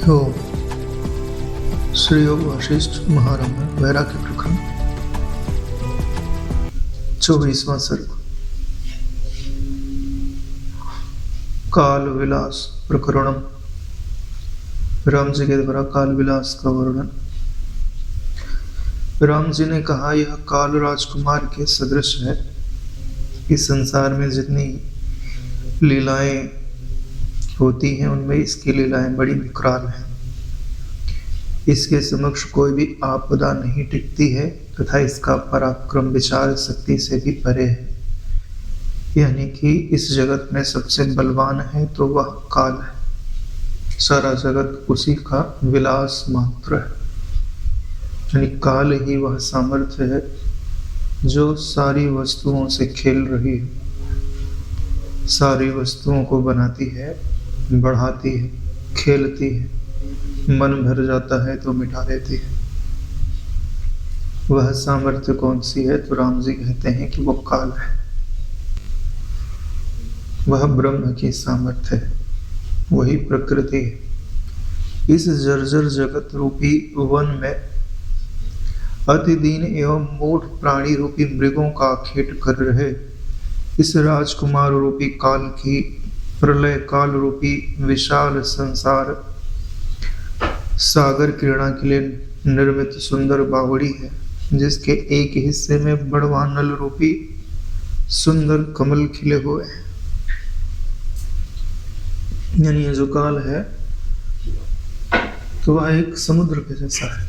ओम श्री योग वशिष्ठ महारामायण वैराग्य प्रकरण 24वां सर्ग। काल विलास प्रकरणम। राम जी के द्वारा काल विलास का वर्णन। राम जी ने कहा, यह काल राजकुमार के सदृश है। इस संसार में जितनी लीलाएं होती हैं उनमें इसकी लीलाएं बड़ी विकराल हैं। इसके समक्ष कोई भी आपदा नहीं टिकती है तथा इसका पराक्रम विचार शक्ति से भी परे है। यानी कि इस जगत में सबसे बलवान है तो वह काल है। सारा जगत उसी का विलास मात्र है। यानी काल ही वह सामर्थ्य है जो सारी वस्तुओं से खेल रही है, सारी वस्तुओं को बनाती है, बढ़ाती है, खेलती है, मन भर जाता है तो मिटा देती है। वह सामर्थ्य कौन सी है? तो राम जी कहते हैं कि वो काल है। वह ब्रह्म की सामर्थ्य है, वही प्रकृति है। इस जर्जर जगत रूपी वन में अति दीन एवं मूढ़ प्राणी रूपी मृगों का खेट कर रहे इस राजकुमार रूपी काल की प्रलय काल रूपी विशाल संसार सागर क्रीड़ा के लिए निर्मित सुंदर बावड़ी है, जिसके एक हिस्से में बड़वा नल रूपी सुंदर कमल खिले हुए हैं। यानी ये जो काल है तो वह एक समुद्र के जैसा है,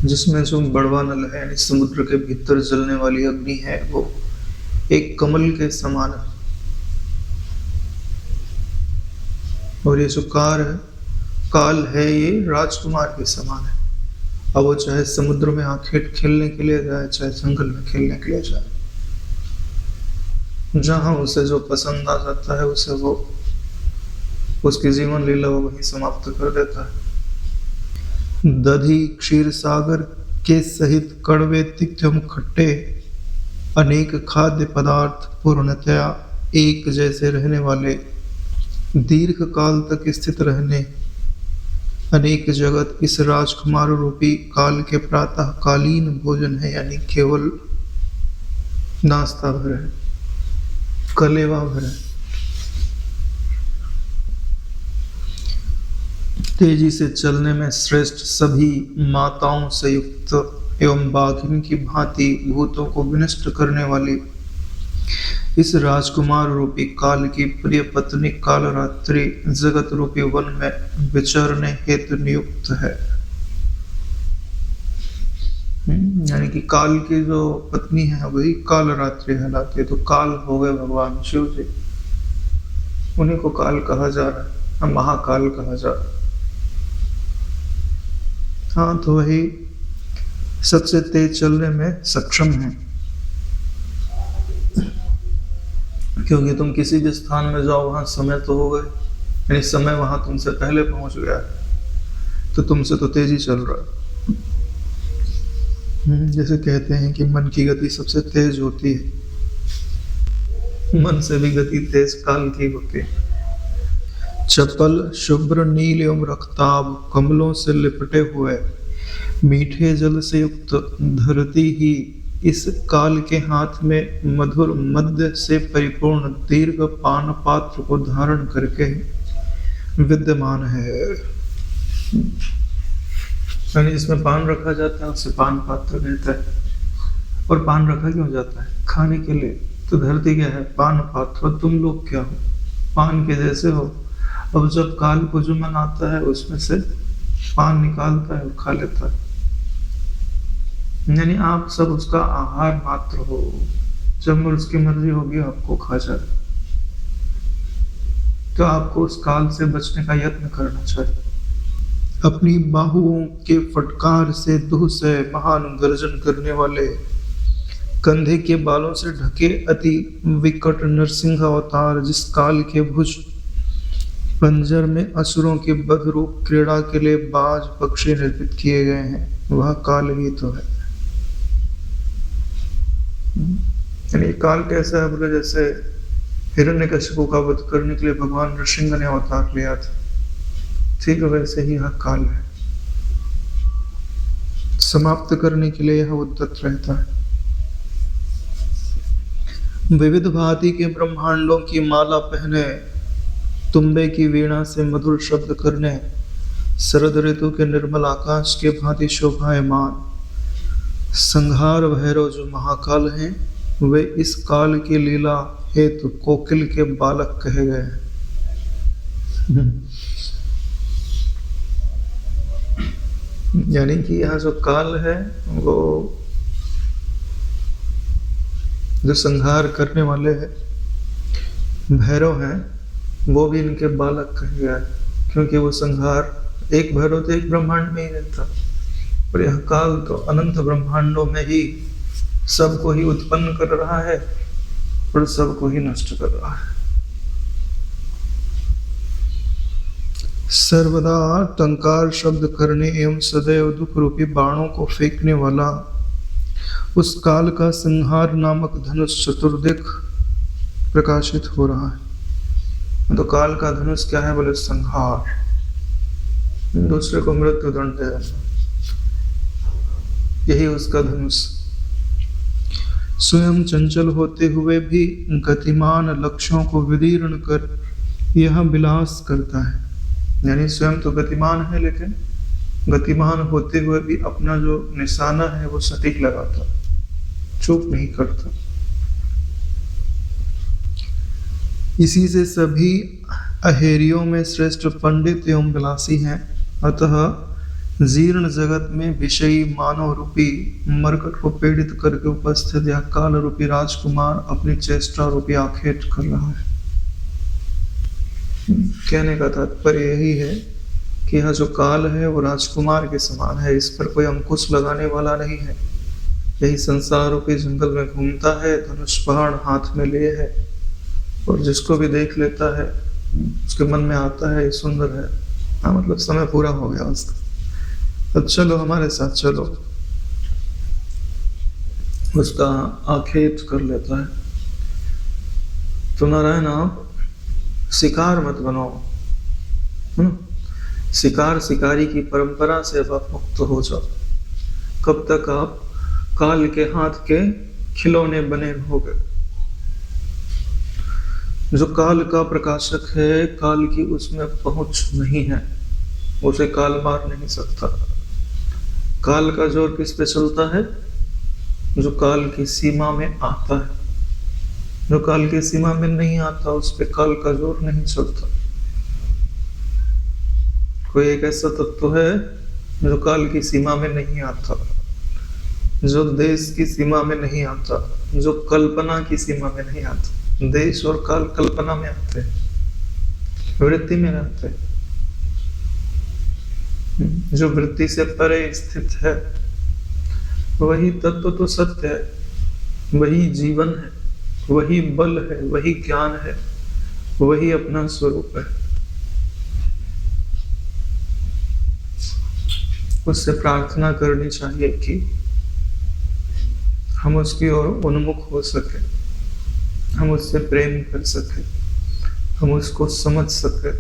जिसमें जो बड़वा नल है यानी समुद्र के भीतर जलने वाली अग्नि है वो एक कमल के समान है। और ये जो काल है ये राजकुमार के समान है। अब वो चाहे समुद्र में आंखें खेलने के लिए जाए, चाहे जंगल में खेलने के लिए जाए, जहां उसे जो पसंद आ जाता है उसे वो उसकी जीवन लीला वो वही समाप्त कर देता है। दधी क्षीर सागर के सहित कड़वे तिक्तम खट्टे अनेक खाद्य पदार्थ पूर्णतया एक जैसे रहने वाले, दीर्घ काल तक स्थित रहने अनेक जगत इस राजकुमार रूपी काल के प्रातः कालीन भोजन है। यानी केवल नाश्ता भर है, कलेवा भर है। तेजी से चलने में श्रेष्ठ सभी माताओं से युक्त एवं बाघिन की भांति भूतों को विनष्ट करने वाली इस राजकुमार रूपी काल की प्रिय पत्नी कालरात्रि जगत रूपी वन में विचरने हेतु नियुक्त है। यानी कि काल की जो पत्नी है वही कालरात्रि कहलाती है। तो काल हो गए भगवान शिव जी, उन्हीं को काल कहा जा रहा है, महाकाल कहा जा रहा है। हाँ, तो वही सबसे तेज चलने में सक्षम है, क्योंकि तुम किसी भी स्थान में जाओ वहां समय तो हो गए, यानी समय वहां तुमसे पहले पहुंच गया है तो तुमसे तो तेजी चल रहा है। जैसे कहते हैं कि मन की गति सबसे तेज होती है, मन से भी गति तेज काल की होती है। चपल शुभ्र नील एवं रक्ताभ कमलों से लिपटे हुए मीठे जल से युक्त धरती ही इस काल के हाथ में मधुर मध्य से परिपूर्ण दीर्घ पान पात्र को धारण करके विद्यमान है। यानी जिसमें पान रखा जाता है उसे पान पात्र कहता है। और पान रखा क्यों जाता है? खाने के लिए। तो धरती क्या है? पान पात्र। तुम लोग क्या हो? पान के जैसे हो। अब जब काल को जो मन आता है उसमें से पान निकालता है और खा लेता है। यानी आप सब उसका आहार मात्र हो, जब उसकी मर्जी होगी आपको खा जाए। तो आपको उस काल से बचने का यत्न करना चाहिए। अपनी बाहुओं के फटकार से दुह से महान गर्जन करने वाले, कंधे के बालों से ढके अति विकट नरसिंह अवतार, जिस काल के भुज पंजर में असुरों के बध रूप क्रीड़ा के लिए बाज पक्षी निर्मित किए गए हैं, वह काल ही तो है। यानी काल कैसा है बोले, जैसे हिरण्यकशिपु का वध करने के लिए भगवान नृसिंह ने अवतार लिया था। ठीक वैसे ही यह काल है, समाप्त करने के लिए यह उद्यत रहता है। विविध भांति के ब्रह्मांडों की माला पहने, तुम्बे की वीणा से मधुर शब्द करने, शरद ऋतु के निर्मल आकाश के भांति शोभायमान संहार भैरव जो महाकाल हैं, वे इस काल की लीला हेतु कोकिल के बालक कहे गए हैं। यानी कि यह जो काल है वो जो संहार करने वाले हैं भैरव हैं, वो भी इनके बालक कहे गए, क्योंकि वो संहार एक भैरव तो एक ब्रह्मांड में ही रहता, और यह काल तो अनंत ब्रह्मांडों में ही सबको ही उत्पन्न कर रहा है और सबको ही नष्ट कर रहा है। सर्वदा टंकार शब्द करने एवं सदैव दुख रूपी बाणों को फेंकने वाला उस काल का संहार नामक धनुष चतुर्दिक प्रकाशित हो रहा है। तो काल का धनुष क्या है? बोले संहार, दूसरे को मृत्यु दंड देना, यही उसका धनुष। स्वयं चंचल होते हुए भी गतिमान लक्ष्यों को विदीर्ण कर यह विलास करता है। यानी स्वयं तो गतिमान है, लेकिन गतिमान होते हुए भी अपना जो निशाना है वो सटीक लगाता, चूक नहीं करता। इसी से सभी अहेरियों में श्रेष्ठ पंडित एवं विलासी हैं। अतः जीर्ण जगत में विषयी मानव रूपी मरकट को पीड़ित करके उपस्थित यह काल रूपी राजकुमार अपनी चेष्टा रूपी आखेट कर रहा है। कहने का तात्पर्य यही है कि यह जो काल है वो राजकुमार के समान है, इस पर कोई अंकुश लगाने वाला नहीं है। यही संसार रूपी जंगल में घूमता है, धनुष बाण हाथ में लिए है, और जिसको भी देख लेता है उसके मन में आता है ये सुंदर है। हाँ, मतलब समय पूरा हो गया उसका, अब चलो हमारे साथ चलो, उसका आखेट कर लेता है। तो नारायण आप शिकार मत बनो, शिकार शिकारी की परंपरा से अब आप मुक्त हो जाओ। कब तक आप काल के हाथ के खिलौने बने रहोगे? जो काल का प्रकाशक है, काल की उसमें पहुंच नहीं है, उसे काल मार नहीं सकता। काल का जोर किस पे चलता है? जो काल की सीमा में आता है। जो काल की सीमा में नहीं आता उस पे काल का जोर नहीं चलता। कोई एक ऐसा तत्व है जो काल की सीमा में नहीं आता, जो देश की सीमा में नहीं आता, जो कल्पना की सीमा में नहीं आता। देश और काल कल्पना में आते हैं, वृत्ति में रहते हैं। जो वृत्ति से परे स्थित है वही तत्व तो सत्य है, वही जीवन है, वही बल है, वही ज्ञान है, वही अपना स्वरूप है। उससे प्रार्थना करनी चाहिए कि हम उसकी ओर उन्मुख हो सके, हम उससे प्रेम कर सके, हम उसको समझ सके,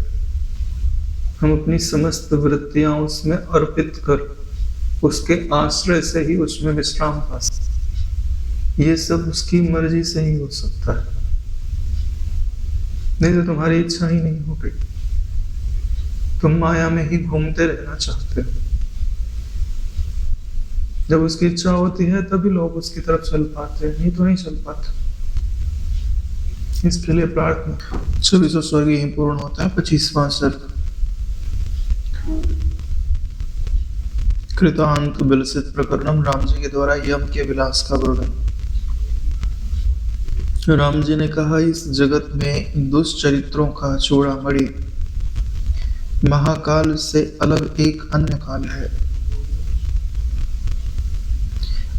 हम अपनी समस्त वृत्तियां उसमें अर्पित कर उसके आश्रय से ही उसमें विश्राम पा सकते। ये सब उसकी मर्जी से ही हो सकता है, नहीं तो तुम्हारी इच्छा ही नहीं होगी। तुम माया में ही घूमते रहना चाहते हो। जब उसकी इच्छा होती है तभी लोग उसकी तरफ चल पाते हैं, नहीं तो नहीं चल पाते। इसके लिए प्रार्थना। 24 स्वर्ग यही पूर्ण होता है। 25वां सर्ग। कृतांत विलसित प्रकरणम, राम जी के द्वारा यम के विलास का वर्णन। राम जी ने कहा, इस जगत में दुष्चरित्रों का चूड़ामणि महाकाल से अलग एक अन्य काल है।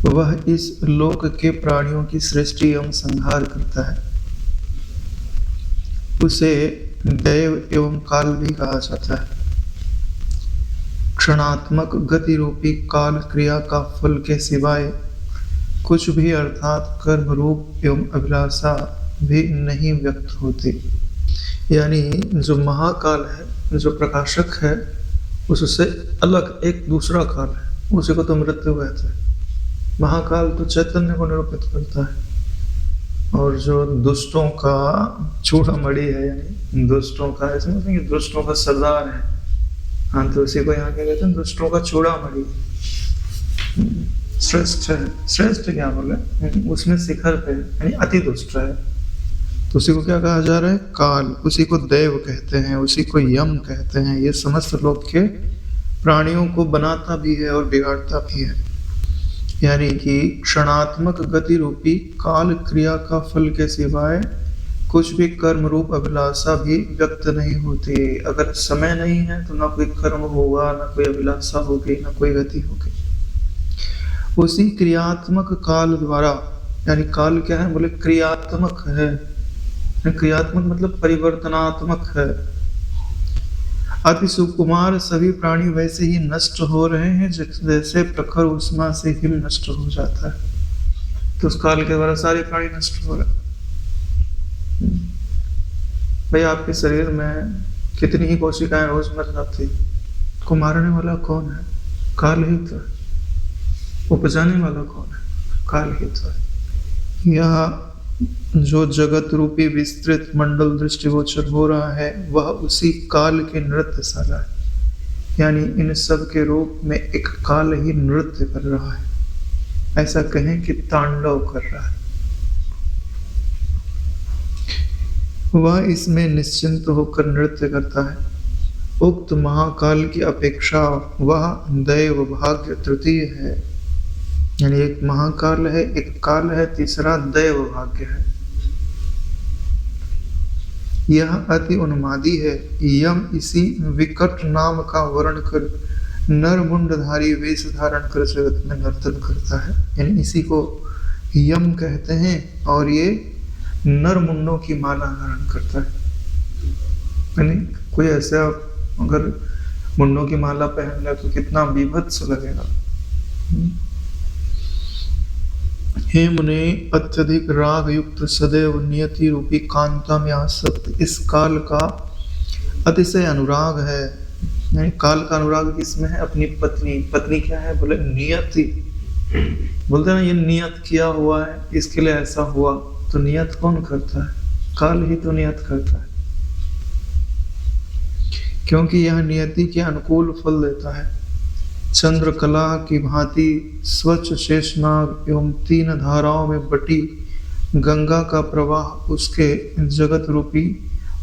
वह इस लोक के प्राणियों की सृष्टि एवं संहार करता है। उसे दैव एवं काल भी कहा जाता है। क्षणात्मक गति रूपी काल क्रिया का फल के सिवाय कुछ भी अर्थात कर्म रूप एवं अभिलाषा भी नहीं व्यक्त होती। यानी जो महाकाल है जो प्रकाशक है उससे अलग एक दूसरा काल है, उसी को तो मृत्यु कहते हैं। महाकाल तो चैतन्य को निरूपित करता है, और जो दुष्टों का चूड़ामणि है, यानी दुष्टों का, ऐसे मतलब कि दुष्टों का सरदार है। हाँ, तो उसी को यहाँ क्या कहते हैं, दुष्टों का चूड़ामणि, श्रेष्ठ है। श्रेष्ठ क्या बोले, उसमें शिखर पे है, यानी अति दुष्ट है, तो उसी को क्या कहा जा रहा है, काल। उसी को देव कहते हैं, उसी को यम कहते हैं। ये समस्त लोक के प्राणियों को बनाता भी है और बिगाड़ता भी है, यानी कि क्षणात्मक गति रूपी काल क्रिया का फल के सिवाय कुछ भी कर्म रूप अभिलाषा भी व्यक्त नहीं होती। अगर समय नहीं है तो ना कोई कर्म होगा, ना कोई अभिलाषा होगी, ना कोई गति होगी। उसी क्रियात्मक काल द्वारा, यानी काल क्या है बोले, क्रियात्मक है। क्रियात्मक मतलब परिवर्तनात्मक है। अति सुकुमार सभी प्राणी वैसे ही नष्ट हो रहे हैं जैसे प्रखर उष्मा से हिम नष्ट हो जाता है। तो उस काल के द्वारा सारे प्राणी नष्ट हो रहे हैं। भाई, आपके शरीर में कितनी ही कोशिकाएं रोज मर जाती, को मारने वाला कौन है? काल ही तो है। उपजाने वाला कौन है? काल ही तो है। यह जो जगत रूपी विस्तृत मंडल दृष्टिगोचर हो रहा है वह उसी काल की नृत्यशाला है, यानी इन सब के रूप में एक काल ही नृत्य कर रहा है। ऐसा कहें कि तांडव कर रहा है। वह इसमें निश्चिंत होकर नृत्य करता है। उक्त महाकाल की अपेक्षा वह दैव भाग्य तृतीय है, यानी एक महाकाल है, एक काल है, तीसरा दैव भाग्य है। यह अति उन्मादी है। यम इसी विकट नाम का वर्ण कर नर मुंडधारी वेश धारण कर जगत में नर्तन करता है, यानी इसी को यम कहते हैं। और ये नर मुंडों की माला धारण करता है, यानी कोई ऐसा अगर मुंडों की माला पहन ले तो कितना बीभत्स लगेगा। हे मुने, अत्यधिक राग युक्त सदैव नियति रूपी कांता में आसक्त इस काल का अतिशय अनुराग है। यानी काल का अनुराग किसमें है? अपनी पत्नी। पत्नी क्या है बोले? नियति। बोलते ना ये नियत किया हुआ है, इसके लिए ऐसा हुआ। तो नियत कौन करता है? काल ही तो नियत करता है, क्योंकि यह नियति के अनुकूल फल देता है। चंद्रकला की भांति स्वच्छ शेषनाग एवं 3 धाराओं में बटी गंगा का प्रवाह उसके जगत रूपी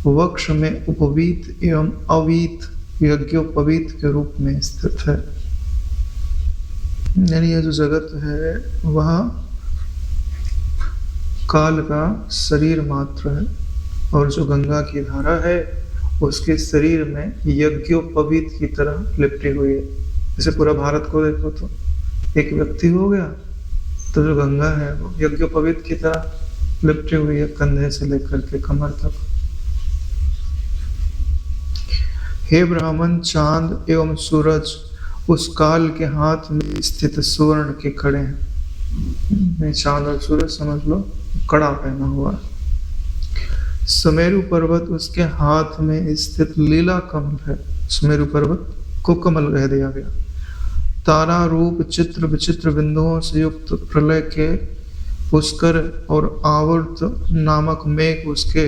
वक्ष में उपवीत एवं अवीत यज्ञोपवीत के रूप में स्थित है। यानी यह जो जगत है वह काल का शरीर मात्र है, और जो गंगा की धारा है उसके शरीर में यज्ञोपवीत की तरह लिपटी हुई है। जैसे पूरा भारत को देखो तो एक व्यक्ति हो गया, तो जो गंगा है वो यज्ञोपवीत की तरह लिपटी हुई है, कंधे से लेकर के कमर तक। हे ब्राह्मण, चांद एवं सूरज उस काल के हाथ में स्थित सुवर्ण के खड़े हैं। चांद और सूरज समझ लो कड़ा पहना हुआ। सुमेरु पर्वत उसके हाथ में स्थित लीला कमल है। सुमेरु पर्वत को कमल कह दिया गया। तारा रूप चित्र विचित्र बिंदुओं से युक्त प्रलय के पुष्कर और आवर्त नामक मेघ उसके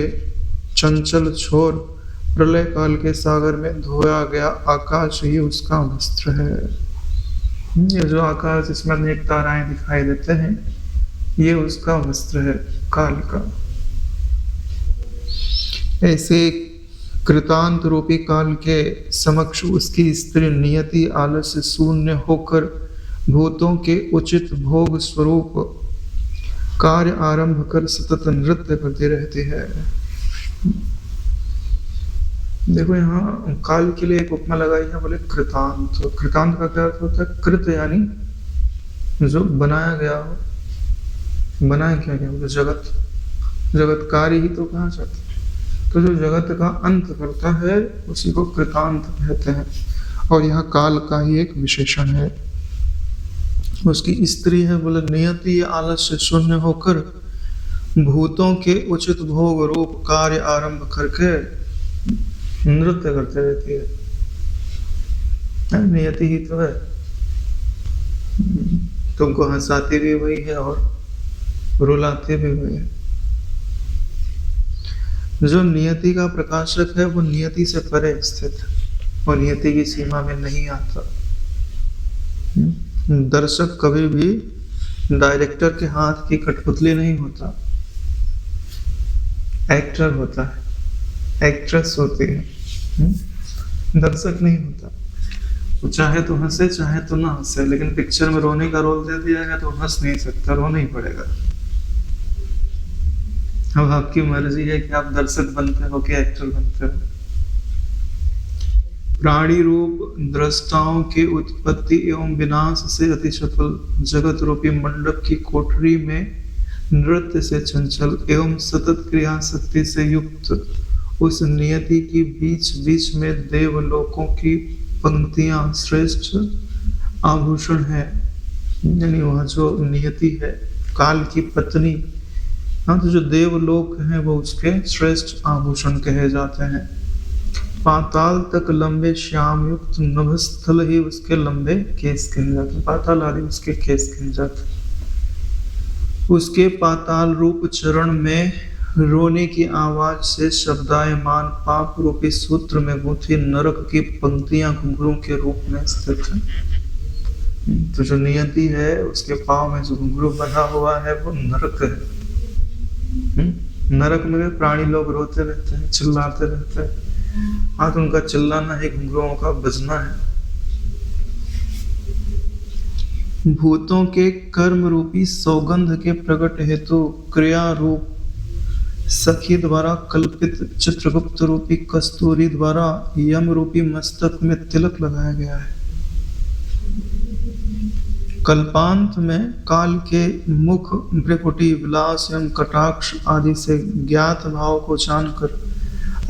चंचल छोर प्रलय काल के सागर में धोया गया आकाश ही उसका वस्त्र है। ये जो आकाश इसमें अनेक ताराएं दिखाई देते हैं, ये उसका वस्त्र है काल का। ऐसे कृतांत रूपी काल के समक्ष उसकी स्त्री नियति आलस्य शून्य होकर भूतों के उचित भोग स्वरूप कार्य आरंभ कर सतत नृत्य करती रहती है। देखो यहाँ काल के लिए एक उपमा लगाई है, बोले कृतांत। कृतांत का क्या अर्थ होता है? कृत यानी जो बनाया गया हो। बनाया क्या गया? बोले जगत। जगत कार्य ही तो कहा जाता है। तो जो जगत का अंत करता है उसी को कृतांत कहते हैं, और यह काल का ही एक विशेषण है। उसकी स्त्री है बोले नियति आलस्य शून्य होकर भूतों के उचित भोग रूप कार्य आरंभ करके नृत्य करते रहती है। नियति ही तो है। तुमको हंसाती भी वही है और रुलाती भी वही है। जो नियति का प्रकाशक है वो नियति से परे स्थित है और नियति की सीमा में नहीं आता। दर्शक कभी भी डायरेक्टर के हाथ की कठपुतली नहीं होता, एक्टर होता है, एक्ट्रेस होती है, दर्शक नहीं होता। वो चाहे तो हंसे चाहे तो ना हंसे, लेकिन पिक्चर में रोने का रोल दे दिया गया तो हंस नहीं सकता, रोना ही पड़ेगा। अब आपकी मर्जी है कि आप दर्शक बनते हो कि एक्टर बनते हो। प्राणी रूप दृष्टाओं के उत्पत्ति एवं विनाश से अति सफल जगत रूपी मंडप की कोठरी में नृत्य से चंचल एवं सतत क्रिया शक्ति से युक्त उस नियति की बीच बीच में देवलोकों की पंक्तियां श्रेष्ठ आभूषण है। यानी वह जो नियति है काल की पत्नी, हाँ, तो जो देवलोक हैं वो उसके श्रेष्ठ आभूषण कहे जाते हैं। पाताल तक लंबे श्याम युक्त नभस्थल ही उसके लंबे केस कहे जाते, पाताल आदि उसके केस कहे जाते। उसके पाताल रूप चरण में रोने की आवाज से शब्दायमान पाप रूपी सूत्र में गूंथी नरक की पंक्तियां घुंघरू के रूप में स्थित है। तो जो नियति है उसके पांव में जो घुंघरू बंधा हुआ है वो नरक है। नरक में भी प्राणी लोग रोते रहते हैं, चिल्लाते रहते हैं। हाँ, तो उनका चिल्लाना ही घुंघरुओं का बजना है। भूतों के कर्म रूपी सौगंध के प्रकट हेतु क्रिया रूप सखी द्वारा कल्पित चित्रगुप्त रूपी कस्तूरी द्वारा यम रूपी मस्तक में तिलक लगाया गया है। कल्पांत में काल के मुख भ्रिकुटी विलास एवं कटाक्ष आदि से ज्ञात भाव को जानकर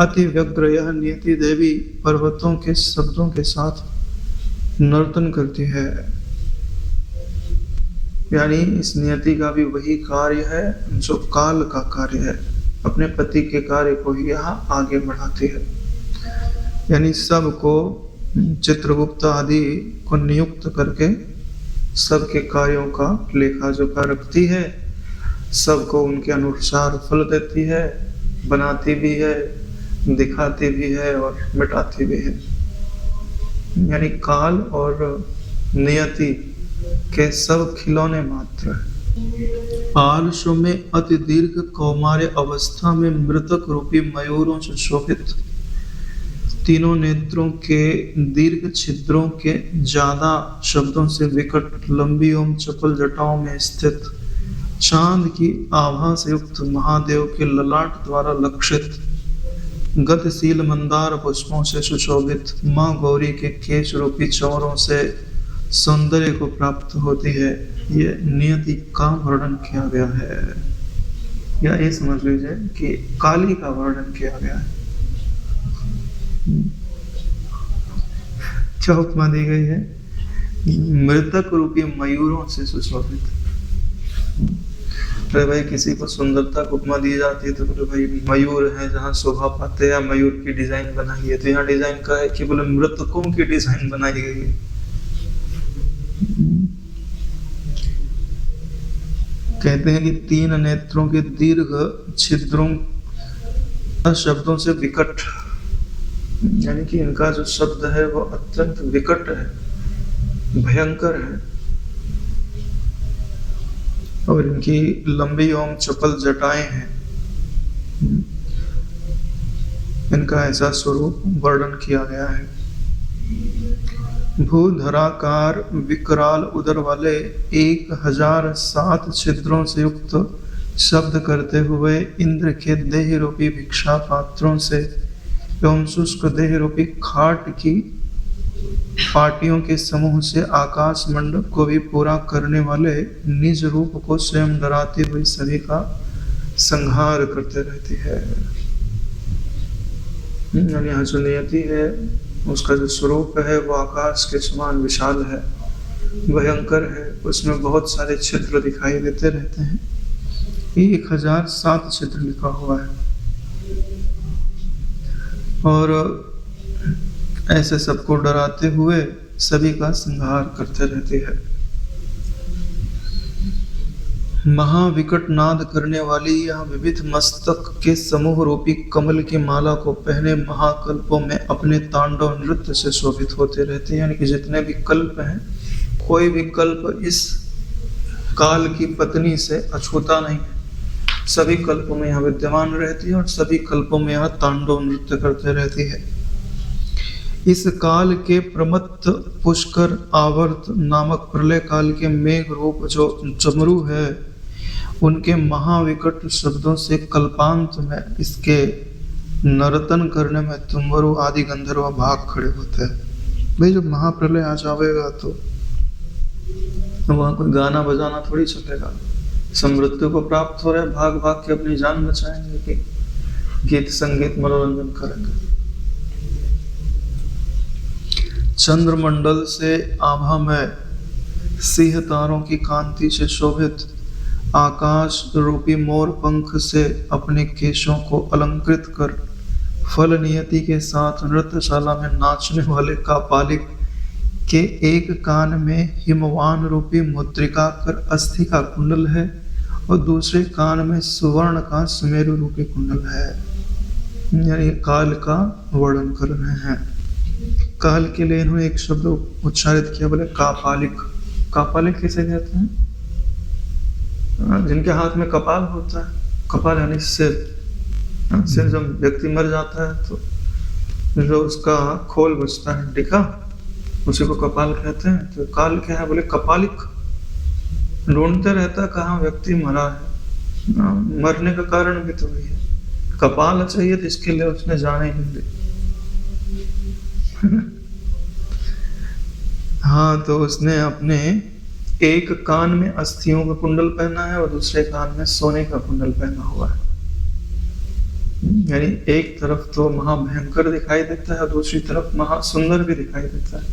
अति व्यग्र यह नियति देवी पर्वतों के शब्दों के साथ नर्तन करती है। यानी इस नियति का भी वही कार्य है जो काल का कार्य है, अपने पति के कार्य को ही यहाँ आगे बढ़ाती है। यानी सबको चित्रगुप्त आदि को नियुक्त करके सबके कार्यों का लेखा जोखा रखती है, सबको उनके अनुसार फल देती है, बनाती भी है, दिखाती भी है और मिटाती भी है। यानी काल और नियति के सब खिलौने मात्र है। पार्श्व में अति दीर्घ कौमार्य अवस्था में मृतक रूपी मयूरों से शोभित तीनों नेत्रों के दीर्घ छिद्रों के ज्यादा शब्दों से विकट लंबी एवं चपल जटाओं में स्थित चांद की आभा से युक्त महादेव के ललाट द्वारा लक्षित गतिशील मंदार पुष्पों से सुशोभित माँ गौरी के केश रूपी चौरों से सौंदर्य को प्राप्त होती है। ये नियति का वर्णन किया गया है, या ये समझ लीजिए कि काली का वर्णन किया गया है। क्या उपमा दी गई है? मृतक रूपी मयूरों से सुशोभित। अरे भाई, किसी को सुंदरता को उपमा दी जाती है तो बोले भाई मयूर है जहाँ शोभा पाते हैं, मयूर की डिजाइन बनाई है। तो यहाँ डिजाइन का है कि बोले मृतकों की डिजाइन बनाई गई है। कहते हैं कि तीन नेत्रों के दीर्घ छिद्रों शब्दों से विकट, यानी कि इनका जो शब्द है वो अत्यंत विकट है, भयंकर है। और इनकी लंबी एवं चपल जटाएं हैं। इनका ऐसा स्वरूप वर्णन किया गया है। भूधराकार विकराल उदर वाले 1007 छिद्रों से युक्त शब्द करते हुए इंद्र के देह रूपी भिक्षा पात्रों से एवं शुष्क देह रूपी खाट की पाटियों के समूह से आकाश मंडप को भी पूरा करने वाले निज रूप को स्वयं डराती हुई सभी का संहार करते रहती है। यहाँ जो नियति है उसका जो स्वरूप है वो आकाश के समान विशाल है, भयंकर है। उसमें बहुत सारे छिद्र दिखाई देते रहते हैं। 1007 छिद्र लिखा हुआ है। और ऐसे सबको डराते हुए सभी का संहार करते रहती है। महाविकट नाद करने वाली यह विविध मस्तक के समूह रूपी कमल की माला को पहने महाकल्पों में अपने तांडव नृत्य से शोभित होते रहते हैं। यानी कि जितने भी कल्प हैं, कोई भी कल्प इस काल की पत्नी से अछूता नहीं है। सभी कल्पों में यह विद्यमान रहती है और सभी कल्पों में यह तांडव नृत्य करते रहती है। इस काल के प्रमत्त पुष्कर आवर्त नामक प्रलय काल के मेघ रूप जो चमरू है, उनके महाविकट शब्दों से कल्पांत में इसके नर्तन करने में तुम्बरु आदि गंधर्व भाग खड़े होते हैं। भाई जब महाप्रलय आ जाएगा तो वहां कोई गाना बजाना थोड़ी चलेगा। समृद्धि को प्राप्त हो रहे, भाग भाग के अपनी जान बचाएंगे कि गीत संगीत मनोरंजन करेंगे। चंद्रमंडल से आभा में सिंह तारों की कांति से शोभित आकाश रूपी मोर पंख से अपने केशों को अलंकृत कर फल नियति के साथ नृत्यशाला में नाचने वाले कापालिक के एक कान में हिमवान रूपी मुद्रिका कर अस्थि का कुंडल है और दूसरे कान में सुवर्ण का सुमेरु रूपी कुंडल है। यानी काल का वर्णन कर रहे हैं। काल के लिए इन्होंने एक शब्द उच्चारित किया, बोले कापालिक। कापालिक किसे कहते हैं? जिनके हाथ में कपाल होता है। कपाल यानी सिर। सिर जब व्यक्ति मर जाता है तो जो उसका खोल बचता है, हड्डी, उसी को कपाल कहते हैं। तो काल क्या है? बोले कपालिक। ढूंढते रहता है कहाँ व्यक्ति मरा है। मरने का कारण भी तो वही है, कपाल चाहिए, तो इसके लिए उसने जाने ही दी। हाँ, तो उसने अपने एक कान में अस्थियों का कुंडल पहना है और दूसरे कान में सोने का कुंडल पहना हुआ है। यानी एक तरफ तो महाभयंकर दिखाई देता है और दूसरी तरफ महासुंदर भी दिखाई देता है,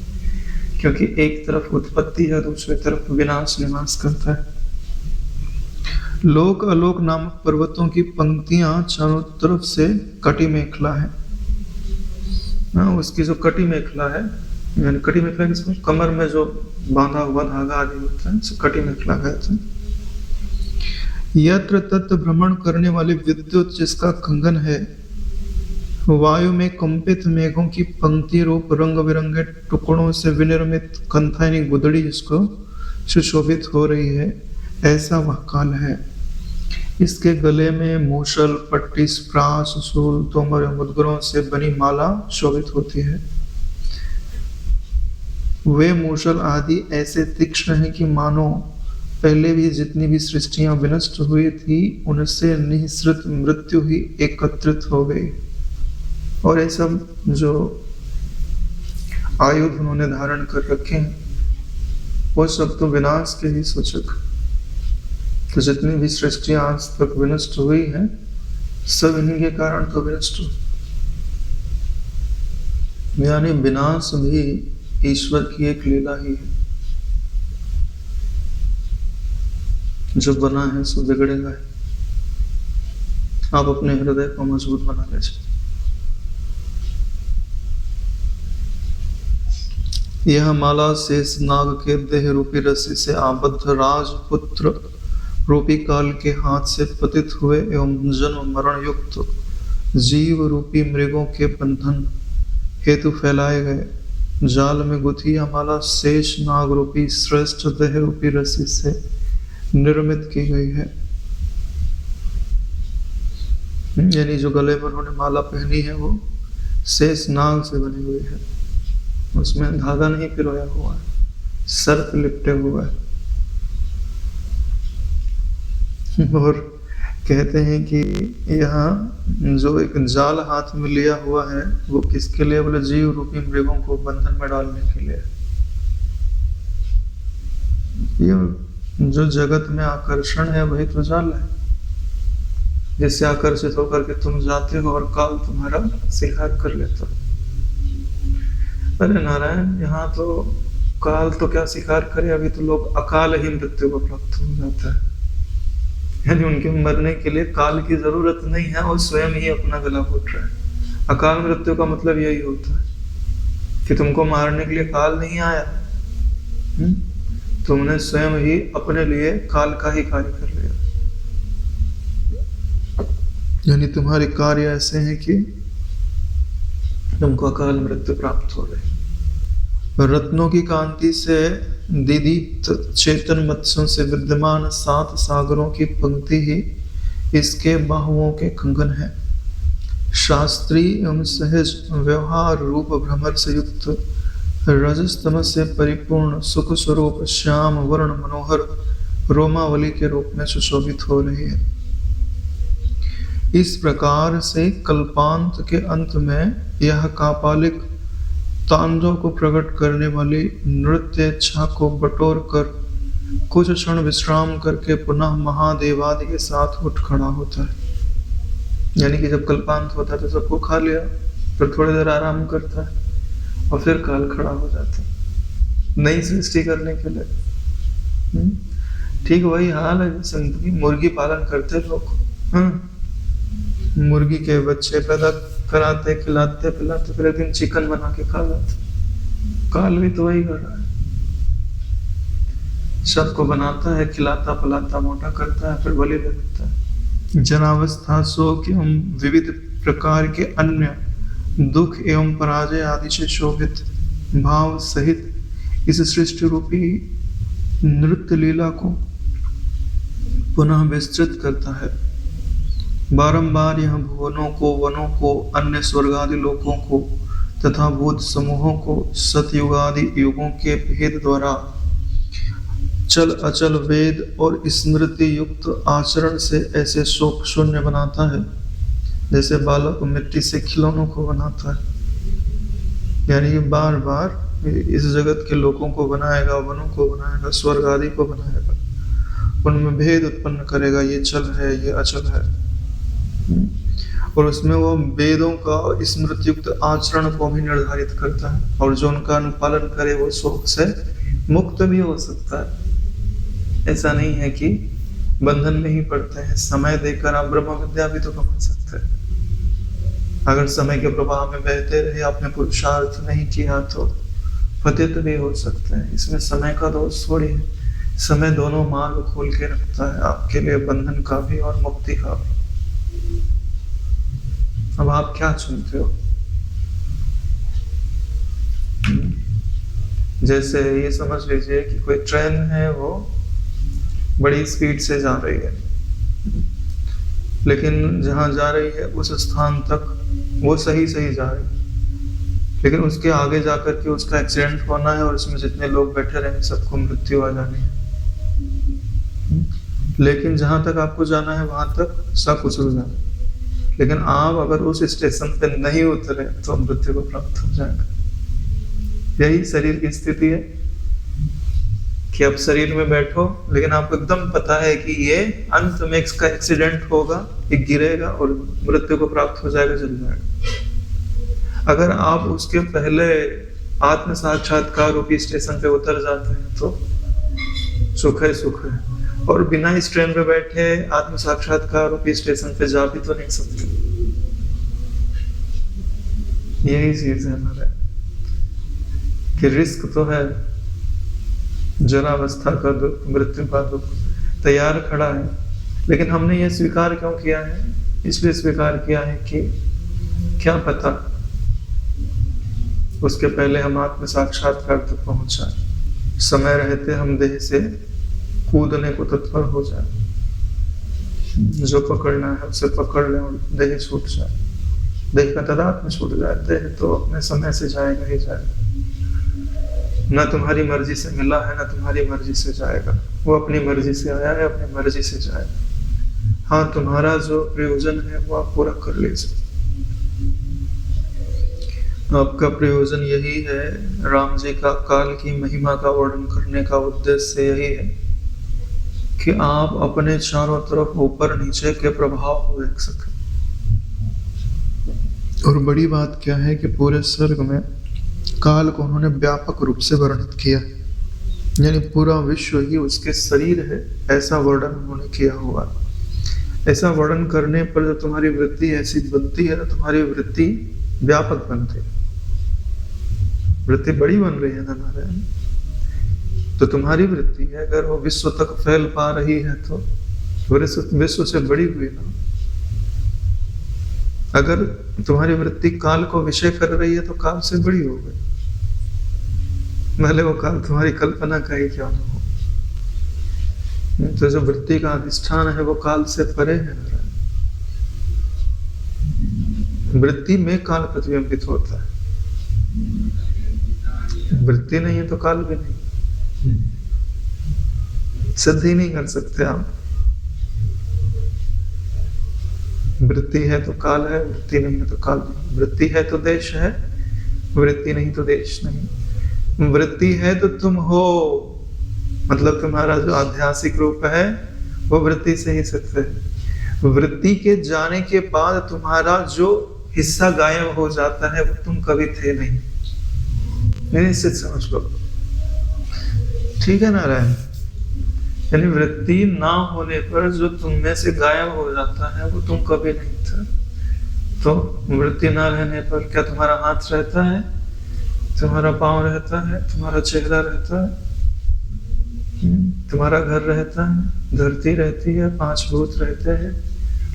क्योंकि एक तरफ उत्पत्ति है, दूसरी तरफ विनाश निवास करता है। लोक अलोक नामक पर्वतों की पंक्तियां चारों तरफ से कटी मेखला है। उसकी जो कटी मेखला है, यानी कटी मेखला किसको? कमर में जो बांधा हुआ धागा आदि होता है, उसे कटी मेखला कहते हैं। यत्र तत्र भ्रमण करने वाली विद्युत जिसका कंगन है, वायु में कंपित मेघों की पंक्ति रूप रंग बिरंगे टुकड़ों से विनिर्मित कंथा यानी गुदड़ी जिसको सुशोभित हो रही है, ऐसा वह काल है। इसके गले में मूसल, पट्टी, स्प्रास, सूल, तोमर एवं मुद्गरों से बनी माला शोभित होती है। वे मूसल आदि ऐसे तीक्ष्ण हैं कि मानो पहले भी जितनी भी सृष्टियां विनष्ट हुई थी, उनसे निःसृत मृत्यु ही एकत्रित हो गई। और ये सब जो आयुध उन्होंने धारण कर रखे हैं, वो सब तो विनाश के ही सूचक। तो जितनी भी सृष्टियां आज तक विनष्ट हुई हैं, सब इन्हीं के कारण तो विनष्ट हुई। यानी विनाश भी ईश्वर की एक लीला ही है। जो बना है सो बिगड़ेगा है। आप अपने हृदय को मजबूत बना लीजिए। यह माला शेष नाग के देह रूपी रस्सी से आबद्ध राजपुत्र रूपी काल के हाथ से पतित हुए एवं जन्म मरण युक्त जीव रूपी मृगों के बंधन हेतु फैलाए गए जाल में गुथी यह माला शेष नाग रूपी श्रेष्ठ देह रूपी रस्सी से निर्मित की गई है। यानी जो गले पर उन्होंने माला पहनी है वो शेष नाग से बनी हुई है। उसमें धागा नहीं पिरोया हुआ है, सर्प लिपटे हुआ है। और कहते हैं कि यहाँ जो एक जाल हाथ में लिया हुआ है वो किसके लिए? बोले जीव रूपी मृगों को बंधन में डालने के लिए। ये जो जगत में आकर्षण है वही तो जाल है, जिससे आकर्षित होकर के तुम जाते हो और काल तुम्हारा शिकार कर लेता। अरे नारायण, यहाँ तो काल तो क्या शिकार करे, अभी तो लोग अकाल ही मृत्यु को प्राप्त हो जाता है। यानी उनके मरने के लिए काल की जरूरत नहीं है, और स्वयं ही अपना गला घोट रहा है। अकाल मृत्यु का मतलब यही होता है कि तुमको मारने के लिए काल नहीं आया, तुमने स्वयं ही अपने लिए काल का ही कार्य कर लिया। यानी तुम्हारे कार्य ऐसे हैं कि तुमको अकाल मृत्यु प्राप्त हो रही। रत्नों की कांति से दीदीप्त चेतन मत्स्यों से विद्यमान 7 सागरों की पंक्ति ही इसके बाहुओं के कंगन है। शास्त्रीय एवं सहज व्यवहार रूप भ्रमर से युक्त रजस्तम से परिपूर्ण सुख स्वरूप श्याम वर्ण मनोहर रोमावली के रूप में सुशोभित हो रही है। इस प्रकार से कल्पांत के अंत में यह कापालिक तांडव को प्रकट करने वाली नृत्य इच्छा को बटोर कर कुछ क्षण विश्राम करके पुनः महादेवादि के साथ उठ खड़ा होता है। यानी कि जब कल्पांत होता है तो सबको खा लिया, फिर थोड़ी देर आराम करता है और फिर काल खड़ा हो जाता है नई सृष्टि करने के लिए। ठीक वही हाल है जैसे मुर्गी पालन करते लोग, मुर्गी के बच्चे पैदा कराते खिलाते पिलाते फिर एक दिन चिकन बना के खा जाते। काल भी तो वही कर रहा है, सबको बनाता है, खिलाता पिलाता मोटा करता है, फिर बलि दे देता है। जनावस्था शोक एवं विविध प्रकार के अन्य दुख एवं पराजय आदि से शोभित भाव सहित इस सृष्टि रूपी नृत्य लीला को पुनः विस्तृत करता है। बारंबार यह भुवनों को, वनों को, अन्य स्वर्गादि लोकों को तथा भूत समूहों को सतयुगादि युगों के भेद द्वारा चल अचल वेद और स्मृति युक्त आचरण से ऐसे शोक शून्य बनाता है जैसे बालक मिट्टी से खिलौनों को बनाता है। यानी बार बार इस जगत के लोगों को बनाएगा, वनों को बनाएगा, स्वर्ग आदि को बनाएगा, उनमें भेद उत्पन्न करेगा, ये चल है ये अचल है, और उसमें वो वेदों का स्मृति युक्त आचरण को भी निर्धारित करता है, और जो उनका अनुपालन करे वो शोक से मुक्त भी हो सकता है। ऐसा नहीं है कि बंधन में ही पड़ते हैं, समय देकर आप ब्रह्म विद्या भी तो कमा सकते हैं। अगर समय के प्रभाव में बहते रहे, आपने पुरुषार्थ नहीं किया तो पतित भी हो सकते हैं। इसमें समय का दोष थोड़ी है, समय दोनों मार्ग खोल के रखता है आपके लिए, बंधन का भी और मुक्ति का भी। अब आप क्या चुनते हो? जैसे ये समझ लीजिए कि कोई ट्रेन है, वो बड़ी स्पीड से जा रही है, लेकिन जहां जा रही है उस स्थान तक वो सही सही जा रही है, लेकिन उसके आगे जाकर के उसका एक्सीडेंट होना है और उसमें जितने लोग बैठे रहे सबको मृत्यु आ जानी है। लेकिन जहां तक आपको जाना है वहां तक सब कुछ हो जाए, लेकिन आप अगर उस स्टेशन पे नहीं उतरे तो मृत्यु को प्राप्त हो जाएगा। यही शरीर की स्थिति है कि आप शरीर में बैठो, लेकिन आपको एकदम पता है कि ये अंत में इसका एक्सीडेंट होगा, ये गिरेगा और मृत्यु को प्राप्त हो जाएगा, जल जाएगा। अगर आप उसके पहले आत्म साक्षात्कार रूपी स्टेशन पे उतर जाते हैं तो सुख है सुख है, और बिना इस ट्रेन पे बैठे आत्म साक्षात्कार रूपी स्टेशन पे जा भी तो नहीं सकते। यही चीज है हमारा कि रिस्क तो है, जरावस्था का दुख, मृत्यु का दुख तैयार खड़ा है, लेकिन हमने ये स्वीकार क्यों किया है? इसलिए स्वीकार किया है कि क्या पता उसके पहले हम आत्म साक्षात्कार तक पहुंच जाए, समय रहते हम देह से कूदने को तत्पर हो जाए, जो पकड़ना है उसे पकड़ ले और देह छूट जाए, देह का तदात्म छूट जाए, देह तो अपने समय से जाएगा ही जाएगा। न तुम्हारी मर्जी से मिला है, न तुम्हारी मर्जी से जाएगा, वो अपनी मर्जी से आया है, अपनी मर्जी से जाएगा। हाँ, तुम्हारा जो प्रयोजन है वो आप पूरा कर लीजिए। आपका प्रयोजन यही है, राम जी का काल की महिमा का वर्णन करने का उद्देश्य यही है कि आप अपने चारों तरफ ऊपर नीचे के प्रभाव को देख सकें। और बड़ी बात क्या है कि पूरे सर्ग में काल को उन्होंने व्यापक रूप से वर्णित किया, यानी पूरा विश्व ही उसके शरीर है, ऐसा वर्णन उन्होंने किया हुआ। ऐसा वर्णन करने पर जब तुम्हारी वृत्ति ऐसी बनती है तो तुम्हारी वृत्ति व्यापक बनती है, वृत्ति बड़ी बन रही है ना नारायण। तो तुम्हारी वृत्ति है अगर वो विश्व तक फैल पा रही है तो विश्व से बड़ी हुई ना। अगर तुम्हारी वृत्ति काल को विषय कर रही है तो काल से बड़ी हो गई, भले वो काल तुम्हारी कल्पना का ही क्यों ना हो। तो जो वृत्ति का अधिष्ठान है वो काल से परे है। वृत्ति में काल प्रतिबिंबित होता है, वृत्ति नहीं है तो काल भी नहीं, सिद्ध ही नहीं कर सकते आप। वृत्ति है तो काल है, वृत्ति नहीं है तो काल नहीं। वृत्ति है तो देश है, वृत्ति नहीं तो देश नहीं। वृत्ति है तो तुम हो, मतलब तुम्हारा जो आध्यात्मिक रूप है वो वृत्ति से ही सिद्ध है। वृत्ति के जाने के बाद तुम्हारा जो हिस्सा गायब हो जाता है वो तुम कभी थे नहीं, निश्चित समझ लो। ठीक है नारायण। यानी वृत्ति ना होने पर जो तुम में से गायब हो जाता है वो तुम कभी नहीं था। तो वृत्ति ना रहने पर क्या तुम्हारा हाथ रहता है, तुम्हारा पांव रहता है, तुम्हारा चेहरा रहता है, तुम्हारा घर रहता है, धरती रहती है, 5 भूत रहते हैं,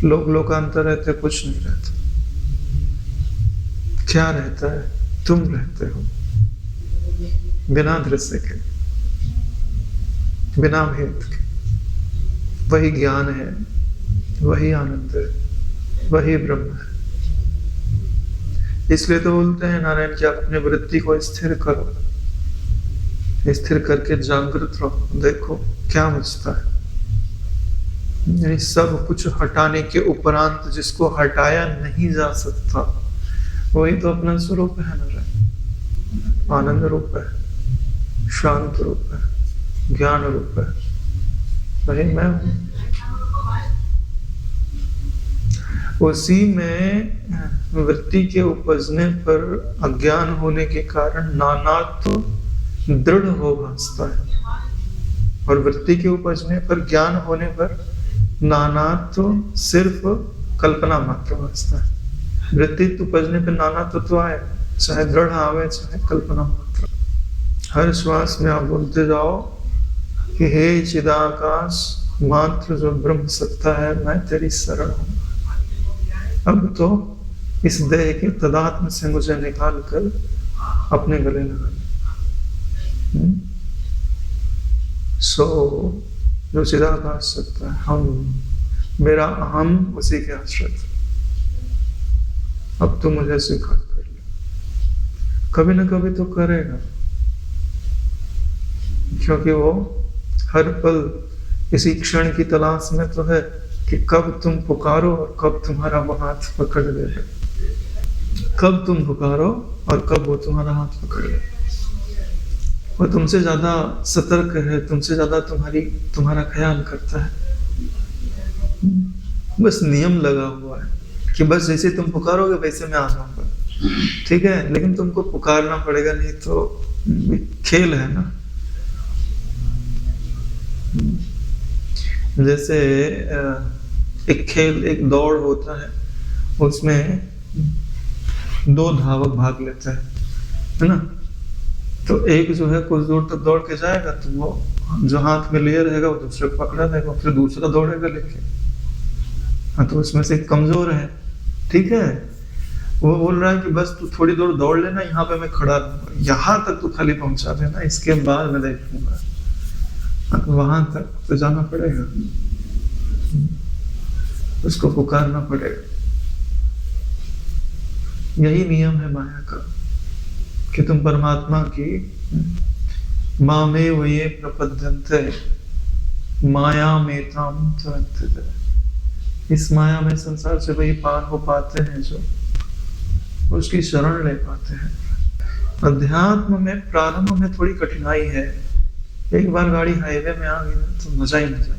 लोक लोकांतर रहते, कुछ नहीं रहता। क्या रहता है? तुम रहते हो, बिना दृश्य के, बिना भेद के। वही ज्ञान है, वही आनंद है, वही ब्रह्म है। इसलिए तो बोलते हैं नारायण कि आप अपनी वृत्ति को स्थिर करो, स्थिर करके जागृत रहो, देखो क्या बचता है। यानी सब कुछ हटाने के उपरांत जिसको हटाया नहीं जा सकता वही तो अपना स्वरूप है नारायण। आनंद रूप है, शांत रूप है, ज्ञान रूप है, वही मैं हूं। उसी में वृत्ति के उपजने पर अज्ञान होने के कारण नानात्व तो दृढ़ हो भासता है, और वृत्ति के उपजने पर ज्ञान होने पर नानात्व तो सिर्फ कल्पना मात्र भासता है। वृत्ति उपजने पर नानात्व तो आए, चाहे दृढ़ आवे चाहे कल्पना मात्र। हर श्वास में आप बोलते जाओ कि हे चिदाकाश मात्र जो ब्रह्म सत्ता है, मैं तेरी शरण हूं। अब तो इस देह के तदात्म से मुझे निकाल कर अपने गले लगा। सो जो चिदाकाश सत्ता है, हम, मेरा अहम उसी के आश्रित। अब तो मुझे स्वीकार कर ले, कभी ना कभी तो करेगा, क्योंकि वो हर पल इसी क्षण की तलाश में तो है कि कब तुम पुकारो और कब तुम्हारा वो हाथ पकड़ ले। कब तुम पुकारो और कब वो तुम्हारा हाथ पकड़ ले। वो तुमसे ज्यादा सतर्क है, तुमसे ज्यादा तुम्हारा ख्याल करता है। बस नियम लगा हुआ है कि बस जैसे तुम पुकारोगे वैसे मैं आ जाऊंगा, ठीक है। लेकिन तुमको पुकारना पड़ेगा, नहीं तो खेल है ना। जैसे एक खेल, एक दौड़ होता है, उसमें 2 धावक भाग लेते हैं, है ना। तो एक जो है कुछ दूर तक दौड़ के जाएगा, तो वो जो हाथ में लिए रहेगा वो दूसरे को पकड़ा देगा, फिर दूसरा दौड़ेगा लेके। हाँ, तो उसमें से कमजोर है, ठीक है। वो बोल रहा है कि बस तू थोड़ी दूर दौड़ लेना, यहाँ पे मैं खड़ा रहूंगा, यहाँ तक तू खाली पहुंचा देना, इसके बाद मैं देखूंगा। वहां तक तो जाना पड़ेगा, उसको पुकारना पड़ेगा। यही नियम है माया का कि तुम परमात्मा की मामेव ये प्रपद्यन्ते माया में ताम तरन्ते। इस माया में, संसार से वही पार हो पाते हैं जो उसकी शरण ले पाते हैं। अध्यात्म में प्रारंभ में थोड़ी कठिनाई है। एक बार गाड़ी हाईवे में आ गई ना तो मजा ही मजा है।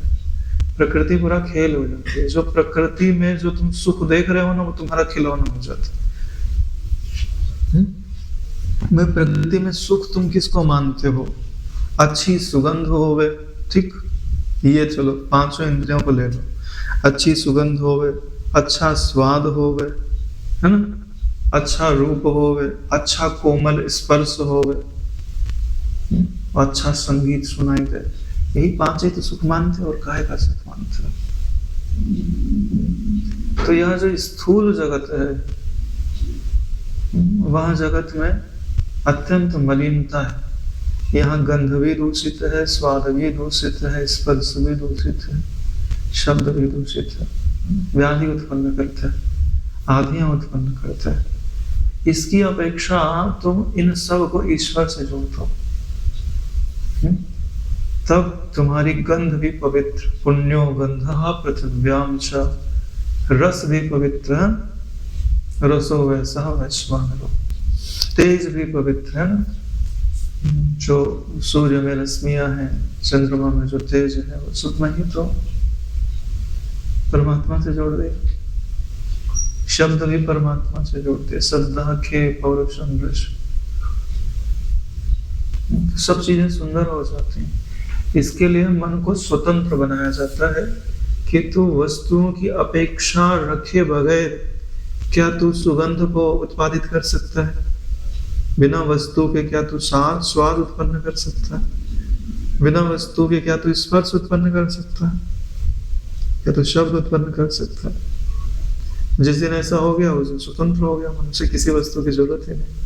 प्रकृति पूरा खेल हो जाती है। जो प्रकृति में जो तुम सुख देख रहे हो ना, वो तुम्हारा खिलौना हो जाता है। मैं प्रकृति में सुख तुम किसको मानते हो? अच्छी सुगंध होवे, ठीक, ये चलो 5 इंद्रियों को ले लो। अच्छी सुगंध होवे, अच्छा स्वाद होवे, है ना, अच्छा रूप होवे, अच्छा कोमल स्पर्श होवे, अच्छा संगीत सुनाई दे, यही पांच ही तो सुख मानते और काहे का सुख मानते। तो यह जो स्थूल जगत है, वह जगत में अत्यंत मलिनता है। यहाँ गंध भी दूषित है, स्वाद भी दूषित है, स्पर्श भी दूषित है, शब्द भी दूषित है, व्याधि उत्पन्न करता है, आधियां उत्पन्न करता है। इसकी अपेक्षा तुम इन सब को ईश्वर से जोड़ो, तब तुम्हारी गंध भी पवित्र, पुण्यो गंधः पृथिव्याम च, रस भी पवित्र, रसो वैसा वैश्वानरो, तेज भी पवित्र है ना, जो सूर्य में रश्मियां हैं, चंद्रमा में जो तेज है, वो सुख में ही तो परमात्मा से जोड़ दे। शब्द भी परमात्मा से जोड़ते, श्रद्धा खे पौरुषम रस, सब चीजें सुंदर हो जाती हैं। इसके लिए मन को स्वतंत्र बनाया जाता है कि तू वस्तुओं की अपेक्षा रखे बगैर क्या तू सुगंध को उत्पादित कर सकता है? बिना वस्तु के क्या तू स्वाद उत्पन्न कर सकता है? बिना वस्तु के क्या तू स्पर्श उत्पन्न कर सकता है? क्या तू शब्द उत्पन्न कर सकता है? जिस दिन ऐसा हो गया उस दिन स्वतंत्र हो गया, मनुष्य किसी वस्तु की जरूरत ही नहीं।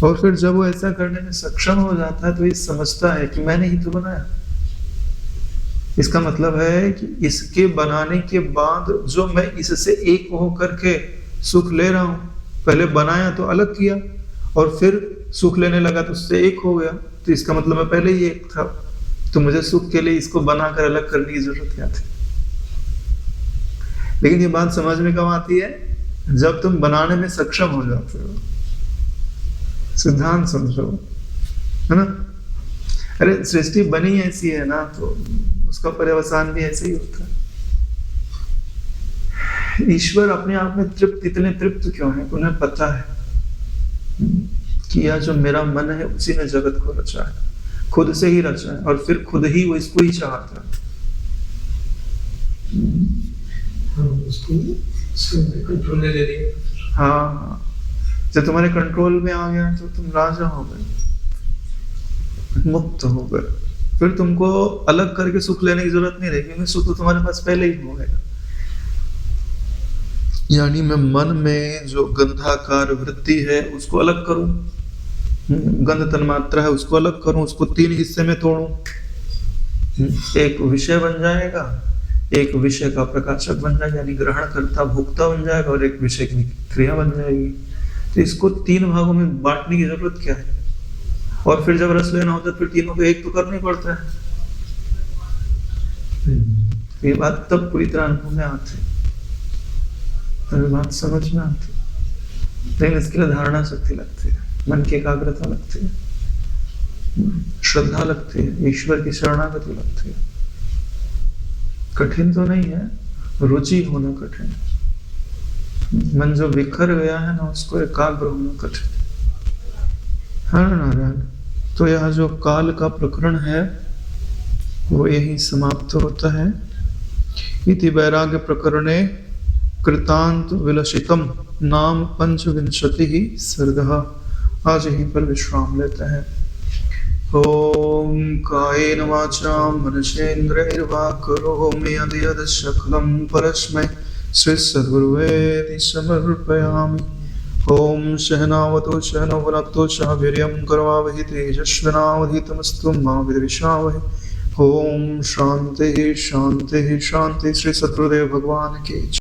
और फिर जब वो ऐसा करने में सक्षम हो जाता है तो ये समझता है कि मैंने ही तो बनाया। इसका मतलब है कि इसके बनाने के बाद जो मैं इससे एक होकर के सुख ले रहा हूं, पहले बनाया तो अलग किया और फिर सुख लेने लगा तो उससे एक हो गया, तो इसका मतलब मैं पहले ही एक था, तो मुझे सुख के लिए इसको बनाकर अलग करने की जरूरत क्या थी? लेकिन ये बात समझ में कब आती है? जब तुम बनाने में सक्षम हो जाते हो। सिद्धांत समझो, है ना? अरे सृष्टि बनी ऐसी है ना, तो उसका पर्यवसान भी ऐसे ही होता है। ईश्वर अपने आप में तृप्त, इतने तृप्त क्यों है? उन्हें पता है कि यह जो मेरा मन है उसी ने जगत को रचा है, खुद से ही रचा है, और फिर खुद ही वो इसको ही चाहता है। कंट्रोल ले लिया। हाँ, जब तुम्हारे कंट्रोल में आ गया तो तुम राजा हो गए, मुक्त हो गए। फिर तुमको अलग करके सुख लेने की जरूरत नहीं रहेगी, सुख तो तुम्हारे पास पहले ही हो गया। यानी मैं मन में जो गंधाकार वृत्ति है उसको अलग करूं, गंध तन्मात्रा है उसको अलग करूं, उसको 3 हिस्से में तोड़ूं। एक विषय बन जाएगा, एक विषय का प्रकाशक बन जाएगा, यानी ग्रहण करता भोक्ता बन जाएगा, और एक विषय की क्रिया बन जाएगी। तो इसको 3 भागों में बांटने की जरूरत क्या है? और फिर जब रस लेना होता है फिर तीनों को एक तो करना ही पड़ता है। ये बात तब पूरी तरह अनुभव में आती, तब बात समझ में आती। लेकिन इसके लिए धारणा शक्ति लगती है, मन की एकाग्रता लगती है, श्रद्धा लगती है, ईश्वर की शरणागति लगती है। कठिन तो नहीं है, रुचि होना कठिन। मन जो बिखर गया है ना, उसको एकाग्र होना कठिन। हर नारायण। तो यह जो काल का प्रकरण है वो यही समाप्त होता है। इति वैराग्य प्रकरणे कृतांत विलसितम नाम पंचविंशति सर्गः। आज यहीं पर विश्राम लेते हैं। ओम कायेन वाचा मनसेन्द्रियैर्वा करोमि यद्यत् सकलं परस्मै श्री सद्गुरुवे समर्पयामि। ओम सहनावतु सहनौ भुनक्तु सह वीर्यं करवावहै तेजस्विनावधीतमस्तु मा विद्विषावहै। ओम शांति शांति शांति। श्री सद्गुरुदेव भगवान की।